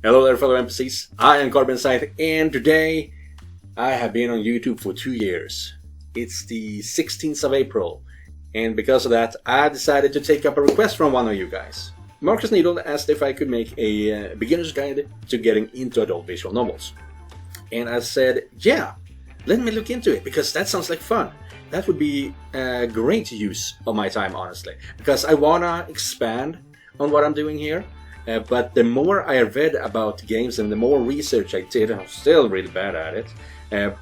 Hello there fellow NPCs, I am Scythe, and today I have been on YouTube for 2 years. It's the 16th of April, and because of that I decided to take up a request from one of you guys. Marcus Needle asked if I could make a beginner's guide to getting into adult visual novels. And I said, yeah, let me look into it, because that sounds like fun. That would be a great use of my time, honestly, because I wanna expand on what I'm doing here. But the more I read about games and the more research I did, I'm still really bad at it,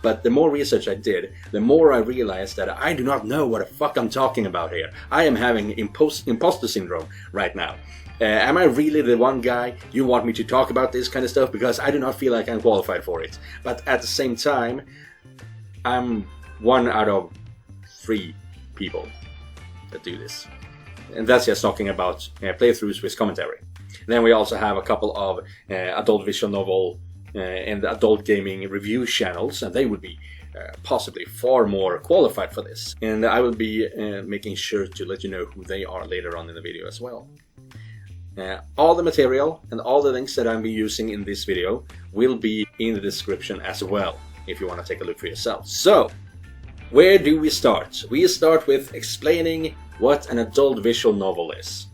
but the more research I did, the more I realized that I do not know what the fuck I'm talking about here. I am having imposter syndrome right now. Am I really the one guy you want me to talk about this kind of stuff? Because I do not feel like I'm qualified for it. But at the same time, I'm 1 out of 3 people that do this. And that's just talking about playthroughs with commentary. Then we also have a couple of adult visual novel and adult gaming review channels, and they would be possibly far more qualified for this. And I will be making sure to let you know who they are later on in the video as well. All the material and all the links that I'll be using in this video will be in the description as well, if you want to take a look for yourself. So, where do we start? We start with explaining what an adult visual novel is.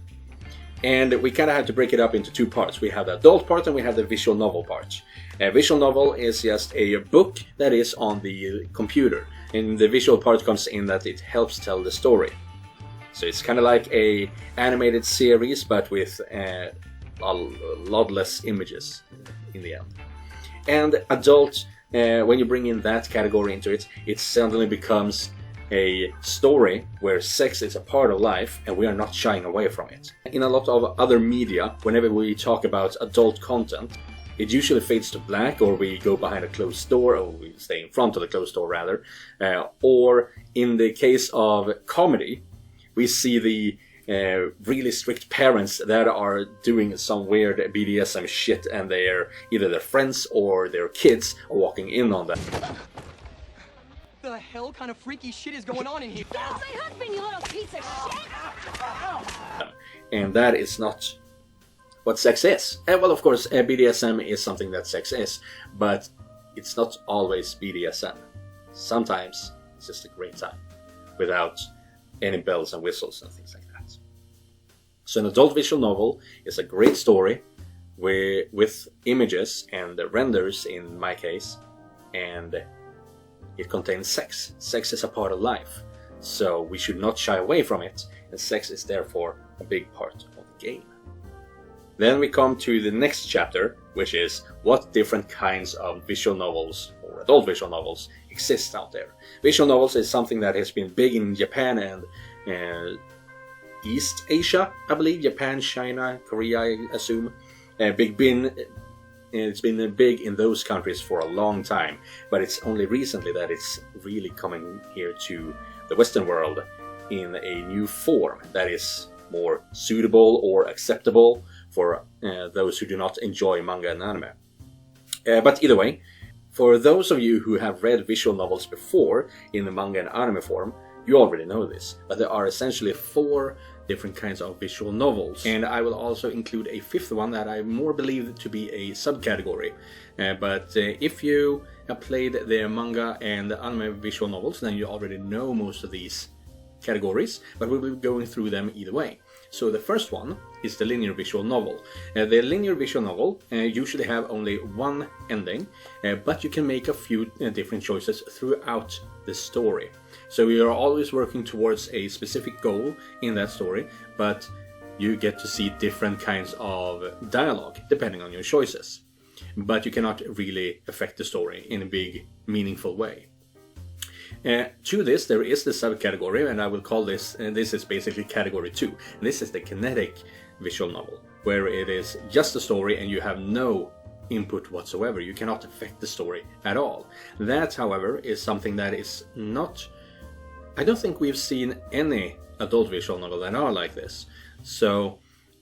And we kind of have to break it up into 2 parts. We have the adult part and we have the visual novel part. A visual novel is just a book that is on the computer. And the visual part comes in that it helps tell the story. So it's kind of like a animated series, but with a lot less images in the end. And adult, when you bring in that category into it, it suddenly becomes a story where sex is a part of life and we are not shying away from it. In a lot of other media, whenever we talk about adult content, it usually fades to black, or we go behind a closed door, or we stay in front of the closed door rather, or in the case of comedy, we see the really strict parents that are doing some weird BDSM shit, and either their friends or their kids are walking in on that. What the hell kind of freaky shit is going on in here? That's my husband, you little piece of shit! And that is not what sex is. And well, of course, BDSM is something that sex is, but it's not always BDSM. Sometimes it's just a great time, without any bells and whistles and things like that. So an adult visual novel is a great story with images and renders, in my case, and it contains sex. Sex is a part of life, so we should not shy away from it, and sex is therefore a big part of the game. Then we come to the next chapter, which is what different kinds of visual novels, or adult visual novels, exist out there. Visual novels is something that has been big in Japan and East Asia, I believe. Japan, China, Korea, I assume. It's been big in those countries for a long time, but it's only recently that it's really coming here to the Western world in a new form that is more suitable or acceptable for those who do not enjoy manga and anime. But either way, for those of you who have read visual novels before in the manga and anime form, you already know this, but there are essentially 4 different kinds of visual novels, and I will also include a 5th one that I more believe to be a subcategory. But if you have played the manga and the anime visual novels, then you already know most of these categories, but we'll be going through them either way. So the first one is the linear visual novel. The linear visual novel usually have only one ending, but you can make a few different choices throughout the story. So you are always working towards a specific goal in that story, but you get to see different kinds of dialogue depending on your choices. But you cannot really affect the story in a big, meaningful way. To this, there is the subcategory, and I will call this, and this is basically category 2. And this is the kinetic visual novel, where it is just a story and you have no input whatsoever. You cannot affect the story at all. That, however, is something that is not... I don't think we've seen any adult visual novel that are like this. So,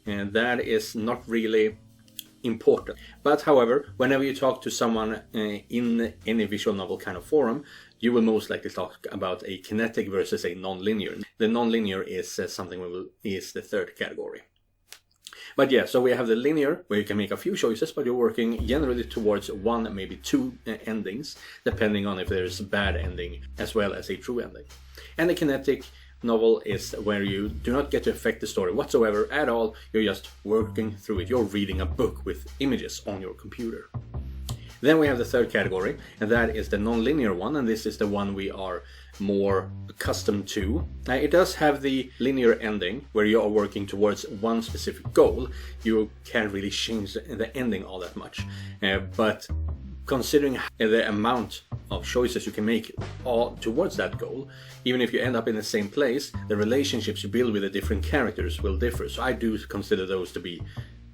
and that is not really important. But however, whenever you talk to someone in any visual novel kind of forum, you will most likely talk about a kinetic versus a non-linear. The non-linear is something is the 3rd category. But yeah, so we have the linear, where you can make a few choices, but you're working generally towards one, maybe two endings, depending on if there's a bad ending as well as a true ending. And the kinetic novel is where you do not get to affect the story whatsoever at all. You're just working through it. You're reading a book with images on your computer. Then we have the third category, and that is the non-linear one, and this is the one we are more accustomed to. It does have the linear ending, where you are working towards one specific goal. You can't really change the ending all that much, but considering the amount of choices you can make all towards that goal, even if you end up in the same place, the relationships you build with the different characters will differ. So I do consider those to be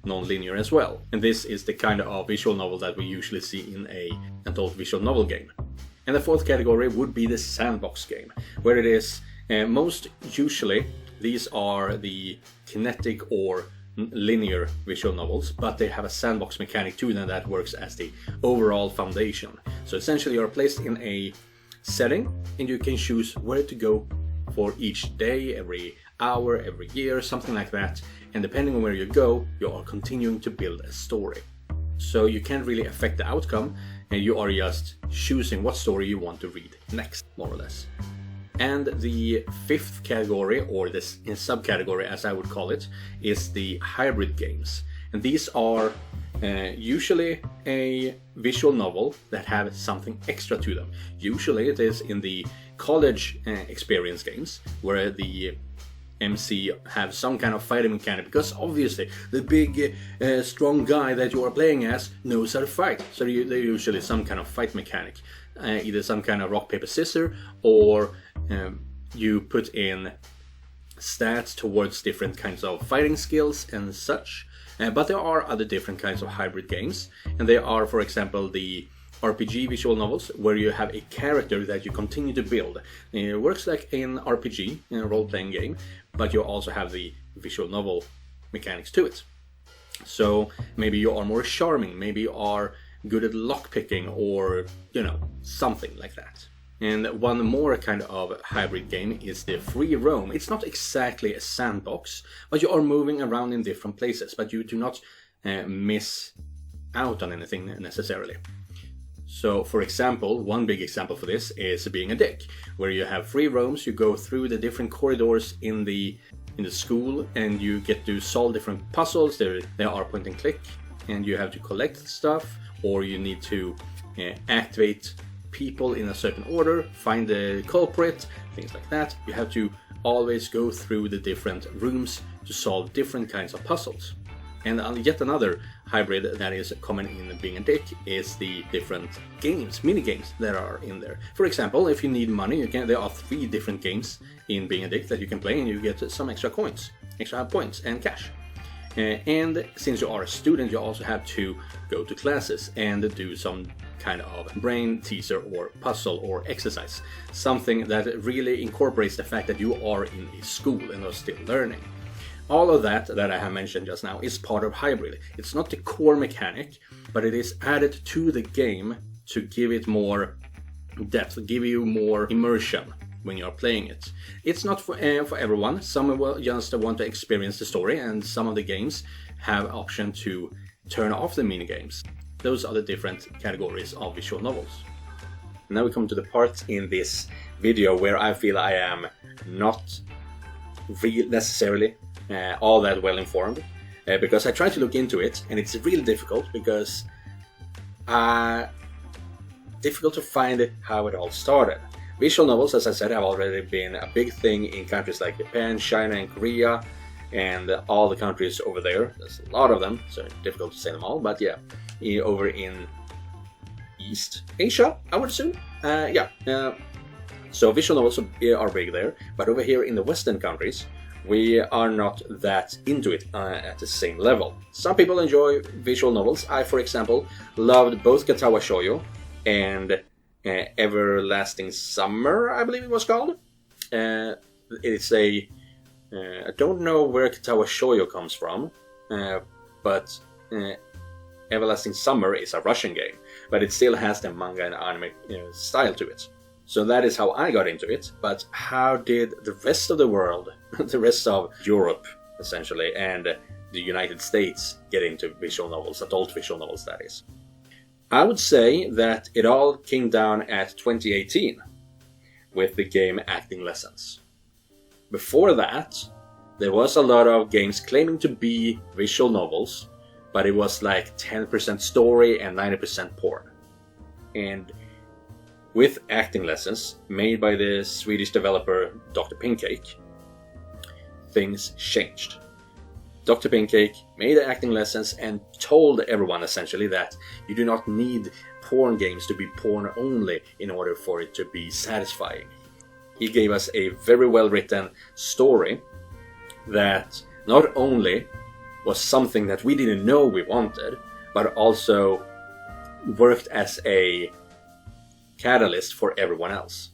non-linear as well. And this is the kind of visual novel that we usually see in an adult visual novel game. And the fourth category would be the sandbox game, where it is most usually these are the kinetic or linear visual novels, but they have a sandbox mechanic too, and that works as the overall foundation. So essentially you're placed in a setting and you can choose where to go for each day, every hour, every year, something like that. And depending on where you go, you are continuing to build a story. So you can't really affect the outcome, and you are just choosing what story you want to read next, more or less. And the fifth category, or this subcategory as I would call it, is the hybrid games. And these are usually a visual novel that have something extra to them. Usually it is in the college experience games, where the MC have some kind of fighting mechanic, because obviously the big strong guy that you are playing as knows how to fight. So there's usually some kind of fight mechanic, either some kind of rock paper scissors, or you put in stats towards different kinds of fighting skills and such. But there are other different kinds of hybrid games, and there are, for example, the RPG visual novels, where you have a character that you continue to build. It works like an RPG, in a role-playing game, but you also have the visual novel mechanics to it. So maybe you are more charming, maybe you are good at lockpicking, or, something like that. And one more kind of hybrid game is the free roam. It's not exactly a sandbox, but you are moving around in different places, but you do not miss out on anything necessarily. So, for example, one big example for this is Being a Dick, where you have free roams. You go through the different corridors in the school, and you get to solve different puzzles. There are point and click, and you have to collect stuff, or you need to activate people in a certain order, find the culprit, things like that. You have to always go through the different rooms to solve different kinds of puzzles. And yet another hybrid that is common in Being a Dick is the different games, mini-games that are in there. For example, if you need money, there are 3 different games in Being a Dick that you can play, and you get some extra coins, extra points and cash. And since you are a student, you also have to go to classes and do some kind of brain teaser or puzzle or exercise. Something that really incorporates the fact that you are in a school and are still learning. All of that I have mentioned just now is part of hybrid. It's not the core mechanic, but it is added to the game to give it more depth, give you more immersion when you're playing it. It's not for everyone. Some will just want to experience the story, and some of the games have option to turn off the mini-games. Those are the different categories of visual novels. Now we come to the part in this video where I feel I am not necessarily all that well informed, because I tried to look into it, and it's really difficult, because difficult to find how it all started. Visual novels, as I said, have already been a big thing in countries like Japan, China, and Korea, and all the countries over there. There's a lot of them, so it's difficult to say them all, but yeah, over in East Asia, I would assume. So visual novels are big there, but over here in the Western countries, we are not that into it at the same level. Some people enjoy visual novels. I, for example, loved both Katawa Shoujo and Everlasting Summer, I believe it was called. It's I don't know where Katawa Shoujo comes from, but Everlasting Summer is a Russian game, but it still has the manga and anime style to it. So that is how I got into it, but how did the rest of the world, the rest of Europe, essentially, and the United States get into visual novels, adult visual novels that is. I would say that it all came down at 2018 with the game Acting Lessons. Before that, there was a lot of games claiming to be visual novels, but it was like 10% story and 90% porn. And with Acting Lessons, made by the Swedish developer Dr. Pincake, things changed. Dr. Pincake made Acting Lessons and told everyone essentially that you do not need porn games to be porn only in order for it to be satisfying. He gave us a very well written story that not only was something that we didn't know we wanted, but also worked as a catalyst for everyone else.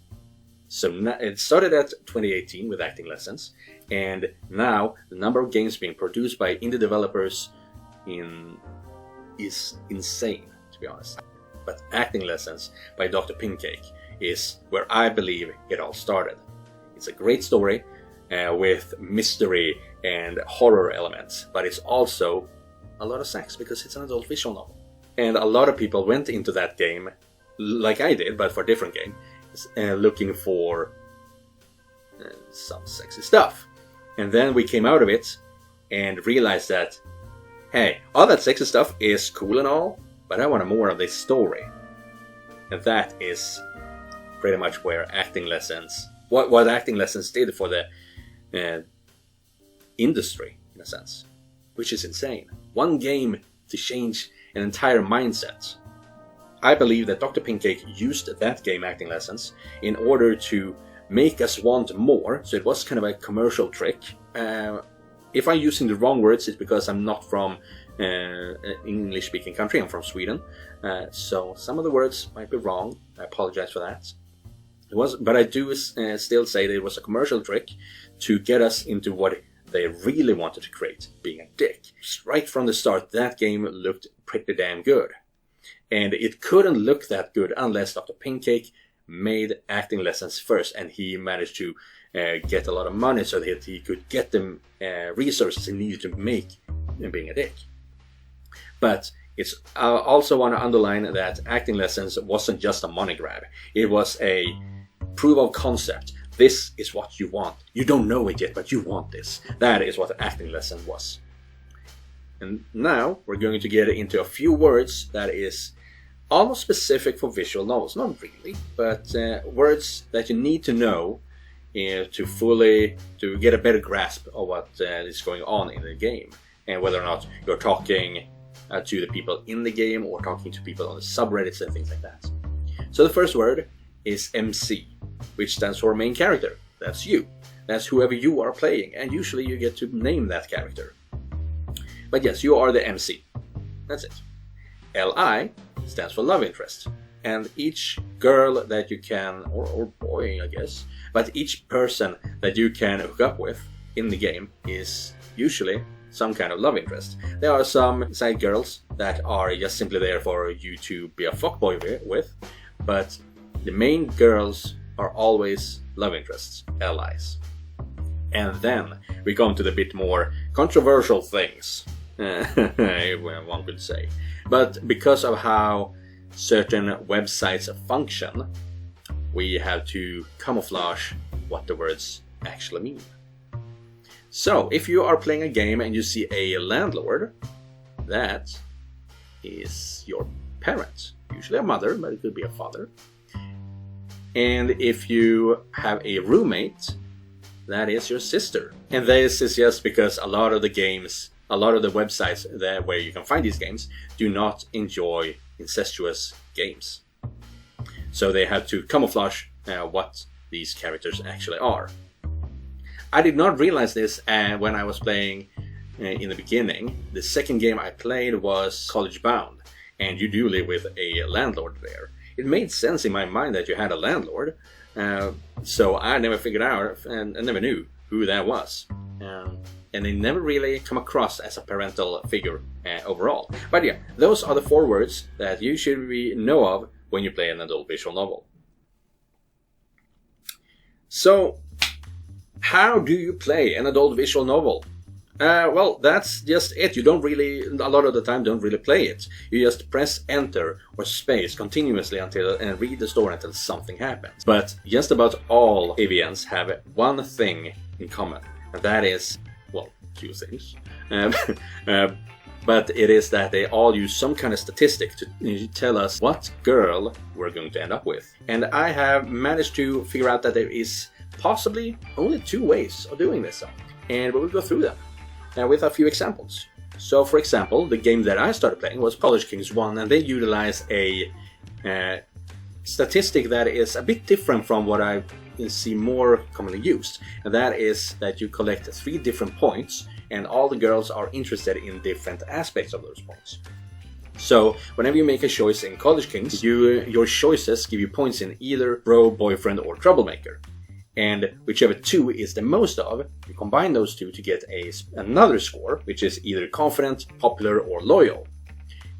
So it started at 2018 with Acting Lessons, and now the number of games being produced by indie developers is insane, to be honest. But Acting Lessons by Dr. Pincake is where I believe it all started. It's a great story with mystery and horror elements, but it's also a lot of sex because it's an adult visual novel. And a lot of people went into that game, like I did, but for a different game, looking for some sexy stuff. And then we came out of it and realized that, hey, all that sexy stuff is cool and all, but I want more of this story. And that is pretty much where Acting Lessons, what Acting Lessons did for the industry, in a sense, which is insane. One game to change an entire mindset. I believe that Dr. Pincake used that game, Acting Lessons, in order to make us want more, so it was kind of a commercial trick. If I'm using the wrong words, it's because I'm not from an English-speaking country, I'm from Sweden, so some of the words might be wrong, I apologize for that. But I do still say that it was a commercial trick to get us into what they really wanted to create, being a dick. Right from the start, that game looked pretty damn good. And it couldn't look that good unless Dr. Pincake made Acting Lessons first, and he managed to get a lot of money so that he could get the resources he needed to make being a dick. But I also want to underline that Acting Lessons wasn't just a money grab. It was a proof of concept. This is what you want. You don't know it yet, but you want this. That is what Acting Lesson was. And now we're going to get into a few words that is almost specific for visual novels. Not really, but words that you need to know to get a better grasp of what is going on in the game, and whether or not you're talking to the people in the game or talking to people on the subreddits and things like that. So the first word is MC, which stands for main character. That's you. That's whoever you are playing, and usually you get to name that character. But yes, you are the MC. That's it. LI stands for love interest, and each girl that you can, or boy I guess, but each person that you can hook up with in the game is usually some kind of love interest. There are some side girls that are just simply there for you to be a fuckboy with, but the main girls are always love interests, allies. And then we come to the bit more controversial things, one could say. But because of how certain websites function, we have to camouflage what the words actually mean. So, if you are playing a game and you see a landlord, that is your parent. Usually a mother, but it could be a father. And if you have a roommate, that is your sister. And this is just because a lot of the games, a lot of the websites where you can find these games do not enjoy incestuous games. So they have to camouflage what these characters actually are. I did not realize this when I was playing in the beginning. The second game I played was College Bound, and you do live with a landlord there. It made sense in my mind that you had a landlord, so I never figured out and I never knew who that was. And they never really come across as a parental figure overall. But yeah, those are the 4 words that you should know of when you play an adult visual novel. So, how do you play an adult visual novel? Well, that's just it. You don't really, a lot of the time, don't really play it. You just press enter or space continuously and read the story until something happens. But just about all AVNs have one thing in common, and that is, well, two things. But it is that they all use some kind of statistic to tell us what girl we're going to end up with. And I have managed to figure out that there is possibly only two ways of doing this, and we will go through them with a few examples. So, for example, the game that I started playing was College Kings 1, and they utilize a statistic that is a bit different from what I see more commonly used, and that is that you collect 3 different points, and all the girls are interested in different aspects of those points. So, whenever you make a choice in College Kings, your choices give you points in either bro, boyfriend, or troublemaker. And whichever 2 is the most of, you combine those 2 to get another score, which is either confident, popular, or loyal.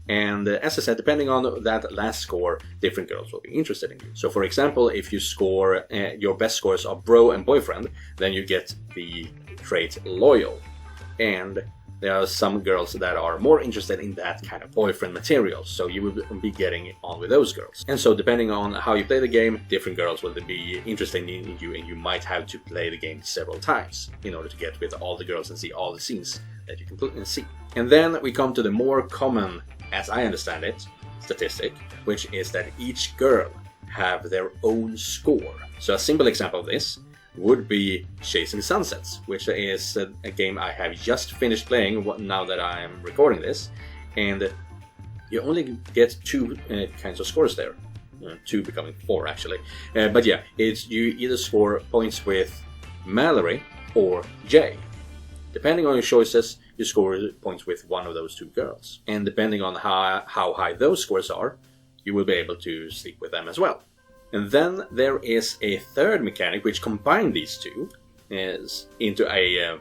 And as I said, depending on that last score, different girls will be interested in you. So for example, if you score your best scores are bro and boyfriend, then you get the trait loyal. And there are some girls that are more interested in that kind of boyfriend material, so you will be getting on with those girls. And so depending on how you play the game, different girls will be interested in you, and you might have to play the game several times in order to get with all the girls and see all the scenes that you can see. And then we come to the more common, as I understand it, statistic, which is that each girl have their own score. So a simple example of this would be Chasing Sunsets, which is a game I have just finished playing now that I am recording this, and you only get 2 kinds of scores there, 2 becoming 4 actually. But yeah, you either score points with Mallory or Jay. Depending on your choices, you score points with one of those 2 girls, and depending on how high those scores are, you will be able to sleep with them as well. And then there is a third mechanic which combines these 2 into a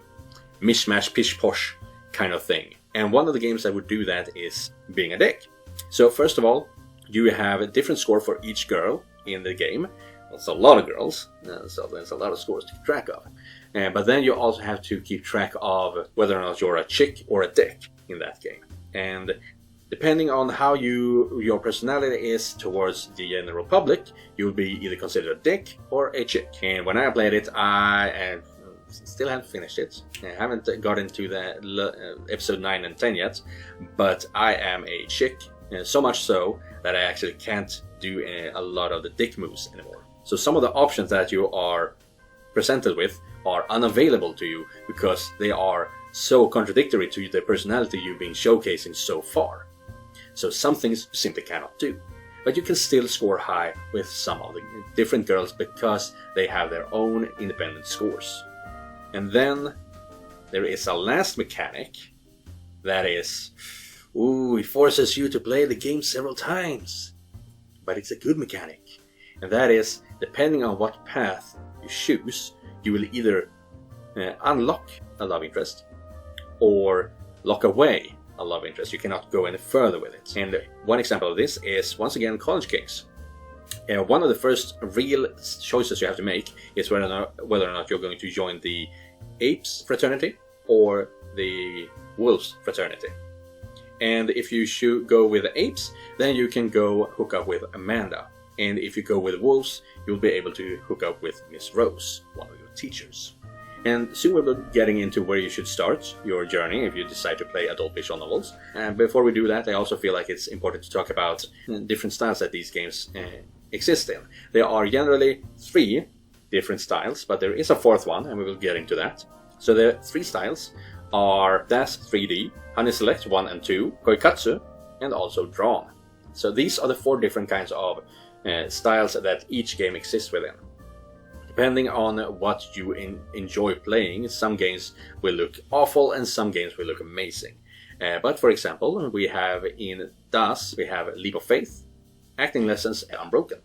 mishmash pish posh kind of thing. And one of the games that would do that is Being a Dick. So first of all, you have a different score for each girl in the game. It's a lot of girls, so there's a lot of scores to keep track of. But then you also have to keep track of whether or not you're a chick or a dick in that game. And depending on how your personality is towards the general public, you will be either considered a dick or a chick. And when I played it, I still haven't finished it. I haven't got into the episode 9 and 10 yet, but I am a chick, so much so that I actually can't do a lot of the dick moves anymore. So some of the options that you are presented with are unavailable to you because they are so contradictory to the personality you've been showcasing so far. So some things you simply cannot do. But you can still score high with some of the different girls because they have their own independent scores. And then there is a last mechanic that is, it forces you to play the game several times. But it's a good mechanic. And that is, depending on what path you choose, you will either unlock a love interest or lock away a love interest. You cannot go any further with it. And one example of this is, once again, College Kings. One of the first real choices you have to make is whether or not you're going to join the Apes fraternity or the Wolves fraternity. And if you go with the Apes, then you can go hook up with Amanda. And if you go with Wolves, you'll be able to hook up with Miss Rose, one of your teachers. And soon we'll be getting into where you should start your journey if you decide to play adult visual novels. And before we do that, I also feel like it's important to talk about different styles that these games exist in. There are generally 3 different styles, but there is a 4th one, and we will get into that. So the 3 styles are Das 3D, Honey Select 1 and 2, Koikatsu, and also Drawn. So these are the 4 different kinds of styles that each game exists within. Depending on what you enjoy playing, some games will look awful and some games will look amazing. But for example, we have in Das, we have Leap of Faith, Acting Lessons, and Unbroken.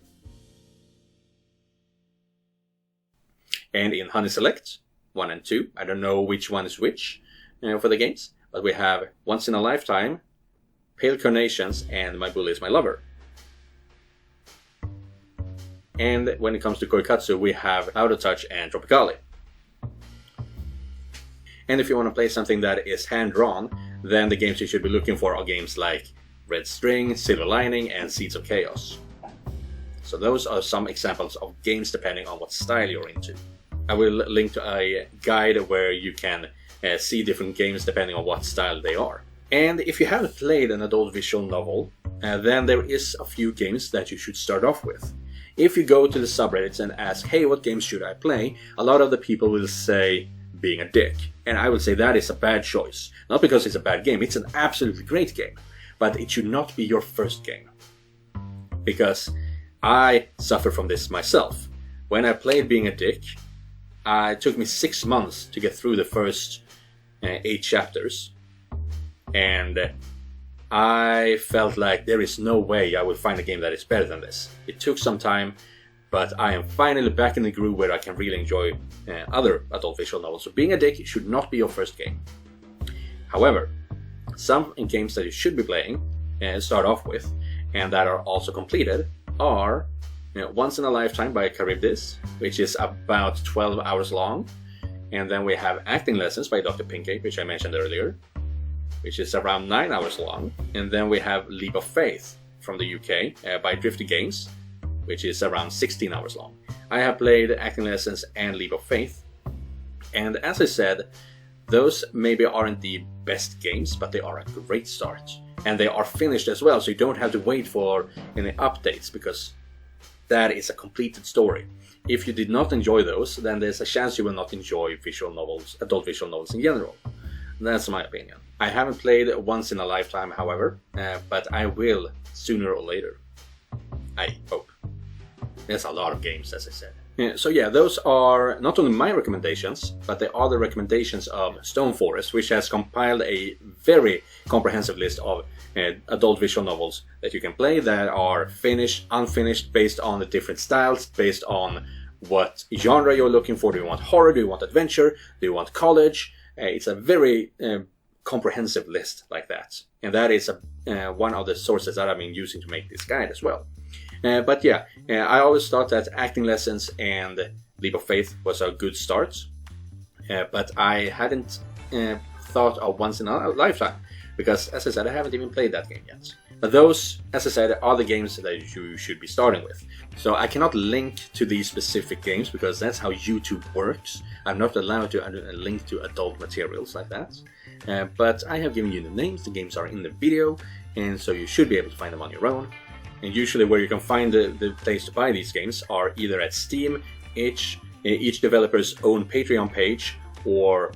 And in Honey Select 1 and 2, I don't know which one is which for the games, but we have Once in a Lifetime, Pale Carnations, and My Bully is My Lover. And when it comes to Koikatsu, we have Out of Touch and Tropicali. And if you want to play something that is hand-drawn, then the games you should be looking for are games like Red String, Silver Lining, and Seeds of Chaos. So those are some examples of games depending on what style you're into. I will link to a guide where you can see different games depending on what style they are. And if you haven't played an adult visual novel, then there is a few games that you should start off with. If you go to the subreddits and ask, hey, what games should I play? A lot of the people will say Being a Dick. And I would say that is a bad choice. Not because it's a bad game, it's an absolutely great game. But it should not be your first game. Because I suffer from this myself. When I played Being a Dick, it took me 6 months to get through the first 8 chapters. And I felt like there is no way I will find a game that is better than this. It took some time, but I am finally back in the groove where I can really enjoy other adult visual novels. So Being a Dick should not be your first game. However, some games that you should be playing and start off with, and that are also completed, are Once in a Lifetime by Charybdis, which is about 12 hours long. And then we have Acting Lessons by Dr. Pinkett, which I mentioned earlier, which is around 9 hours long. And then we have Leap of Faith from the UK by Drifty Games, which is around 16 hours long. I have played Acting Lessons and Leap of Faith, and as I said, those maybe aren't the best games, but they are a great start. And they are finished as well, so you don't have to wait for any updates, because that is a completed story. If you did not enjoy those, then there's a chance you will not enjoy visual novels, adult visual novels in general. That's my opinion. I haven't played Once in a Lifetime, however, but I will sooner or later. I hope. There's a lot of games, as I said. So yeah, those are not only my recommendations, but they are the recommendations of Stone Forest, which has compiled a very comprehensive list of adult visual novels that you can play that are finished, unfinished, based on the different styles, based on what genre you're looking for. Do you want horror? Do you want adventure? Do you want college? It's a very comprehensive list like that. And that is one of the sources that I've been using to make this guide as well. But yeah, I always thought that Acting Lessons and Leap of Faith was a good start. But I hadn't thought of Once in a Lifetime, because as I said, I haven't even played that game yet. But those, as I said, are the games that you should be starting with. So I cannot link to these specific games, because that's how YouTube works. I'm not allowed to link to adult materials like that. But I have given you the names, the games are in the video, and so you should be able to find them on your own. And usually where you can find the place to buy these games are either at Steam, each developer's own Patreon page, or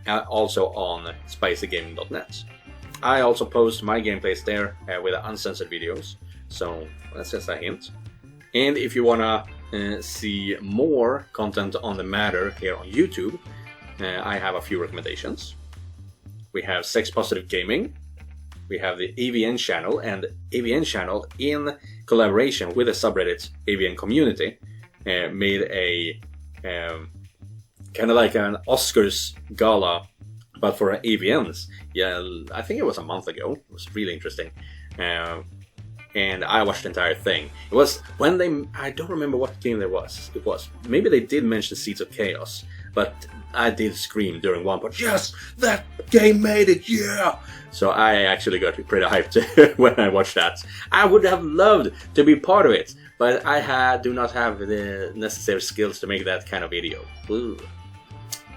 also on spicygaming.net. I also post my gameplays there with uncensored videos, so that's just a hint. And if you wanna see more content on the matter here on YouTube, I have a few recommendations. We have Sex Positive Gaming, we have the AVN channel, and AVN channel, in collaboration with the subreddit AVNCommunity, made a kind of like an Oscars gala, but for AVNs. Yeah, I think it was a month ago. It was really interesting. And I watched the entire thing. It was when I don't remember what game it was. Maybe they did mention Seeds of Chaos, but I did scream during one part, yes, that game made it, yeah! So I actually got pretty hyped when I watched that. I would have loved to be part of it, but I do not have the necessary skills to make that kind of video. Ooh.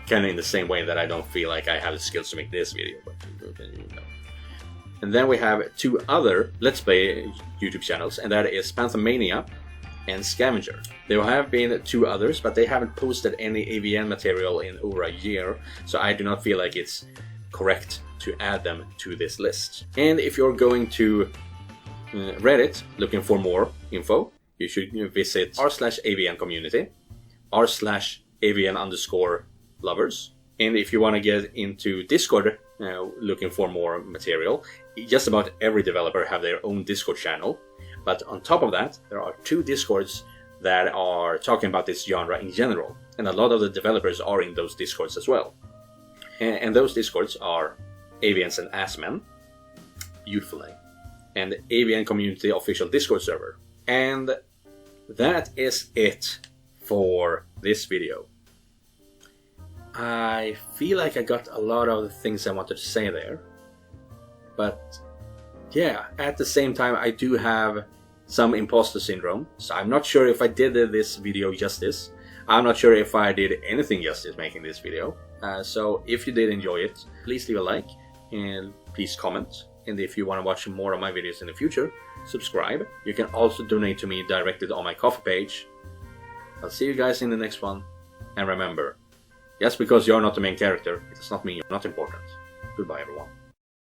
Kind of in the same way that I don't feel like I have the skills to make this video, but you know. And then we have 2 other Let's Play YouTube channels, and that is Panthermania and Scavenger. There have been 2 others, but they haven't posted any AVN material in over a year, so I do not feel like it's correct to add them to this list. And if you're going to Reddit looking for more info, you should visit r/AVNcommunity, r/AVN_lovers. And if you want to get into Discord looking for more material, just about every developer have their own Discord channel. But on top of that, there are 2 Discords that are talking about this genre in general. And a lot of the developers are in those Discords as well. And those Discords are AVNs and Assmen, beautiful name, and AVN Community official Discord server. And that is it for this video. I feel like I got a lot of the things I wanted to say there. But yeah, at the same time I do have some imposter syndrome, so I'm not sure if I did this video justice. I'm not sure if I did anything justice making this video. So if you did enjoy it, please leave a like and please comment. And if you want to watch more of my videos in the future, subscribe. You can also donate to me directly on my Ko-fi page. I'll see you guys in the next one. And remember, just because you're not the main character, it does not mean you're not important. Goodbye everyone.